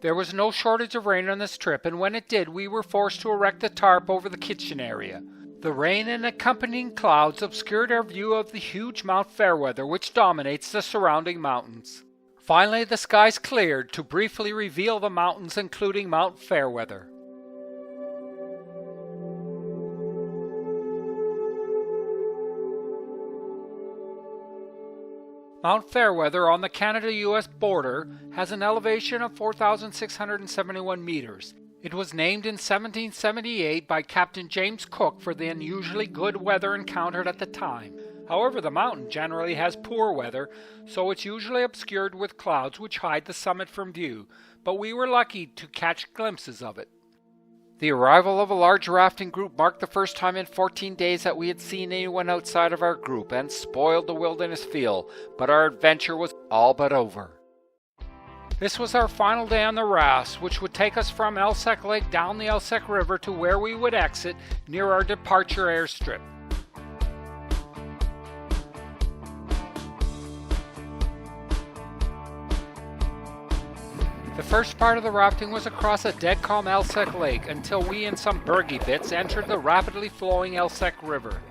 There was no shortage of rain on this trip, and when it did, we were forced to erect a tarp over the kitchen area. The rain and accompanying clouds obscured our view of the huge Mount Fairweather, which dominates the surrounding mountains. Finally, the skies cleared to briefly reveal the mountains, including Mount Fairweather. Mount Fairweather on the Canada-US border has an elevation of 4,671 meters. It was named in 1778 by Captain James Cook for the unusually good weather encountered at the time. However, the mountain generally has poor weather, so it's usually obscured with clouds which hide the summit from view, but we were lucky to catch glimpses of it. The arrival of a large rafting group marked the first time in 14 days that we had seen anyone outside of our group and spoiled the wilderness feel, but our adventure was all but over. This was our final day on the rafts, which would take us from Alsek Lake down the Alsek River to where we would exit near our departure airstrip. first part of the rafting was across a dead calm Alsek Lake until we and some bergy bits entered the rapidly flowing Alsek River.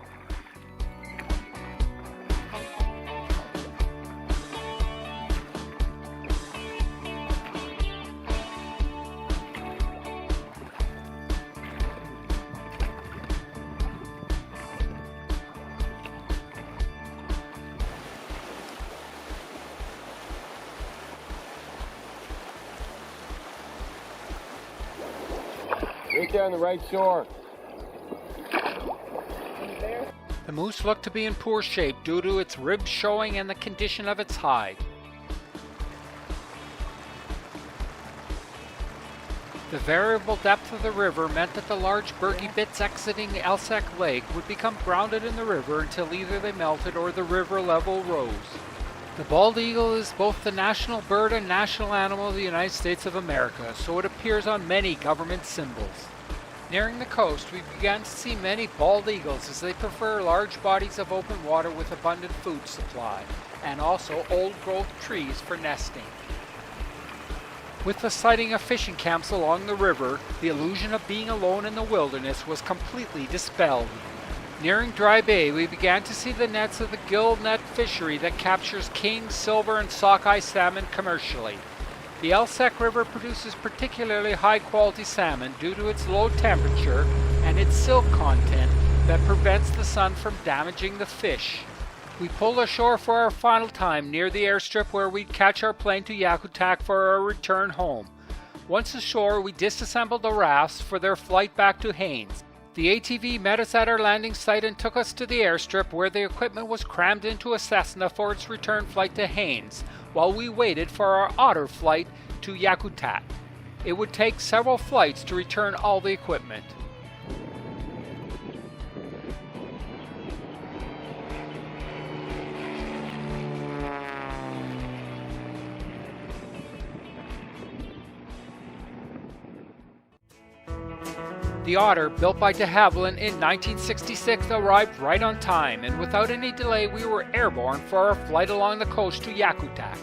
Right there on the right shore. The moose looked to be in poor shape due to its ribs showing and the condition of its hide. The variable depth of the river meant that the large bergy bits exiting Alsek Lake would become grounded in the river until either they melted or the river level rose. The bald eagle is both the national bird and national animal of the United States of America, so it appears on many government symbols. Nearing the coast, we began to see many bald eagles as they prefer large bodies of open water with abundant food supply, and also old-growth trees for nesting. With the sighting of fishing camps along the river, the illusion of being alone in the wilderness was completely dispelled. Nearing Dry Bay, we began to see the nets of the gill net fishery that captures king, silver, and sockeye salmon commercially. The Alsek River produces particularly high-quality salmon due to its low temperature and its silt content that prevents the sun from damaging the fish. We pulled ashore for our final time near the airstrip where we'd catch our plane to Yakutak for our return home. Once ashore, we disassembled the rafts for their flight back to Haines. The ATV met us at our landing site and took us to the airstrip where the equipment was crammed into a Cessna for its return flight to Haines, while we waited for our Otter flight to Yakutat. It would take several flights to return all the equipment. The Otter, built by de Havilland in 1966, arrived right on time, and without any delay we were airborne for our flight along the coast to Yakutat.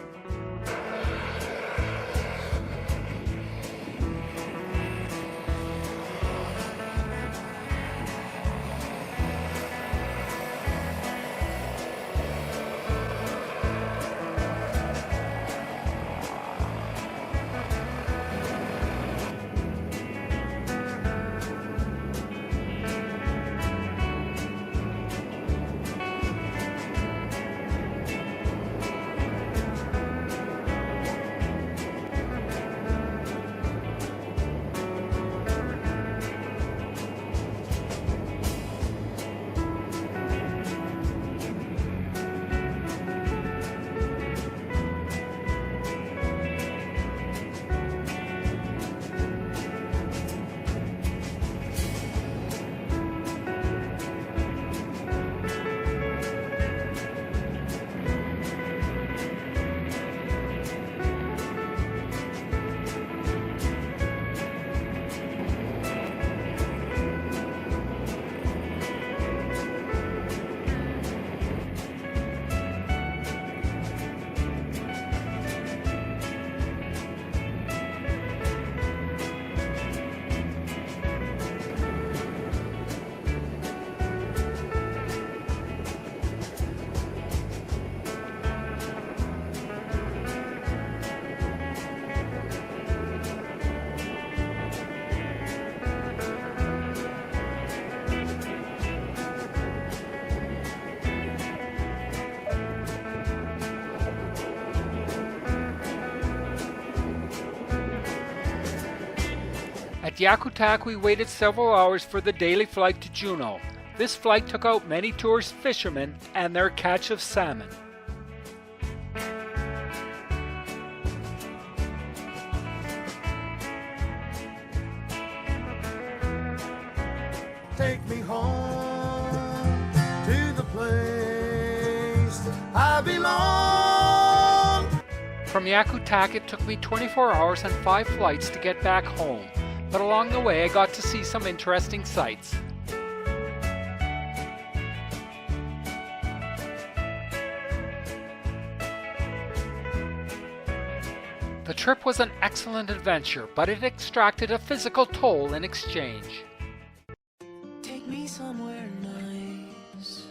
At Yakutak, we waited several hours for the daily flight to Juneau. This flight took out many tourist fishermen and their catch of salmon. Take me home to the place I belong. From Yakutak, it took me 24 hours and 5 flights to get back home, but along the way I got to see some interesting sights. The trip was an excellent adventure, but it extracted a physical toll in exchange. Take me somewhere nice.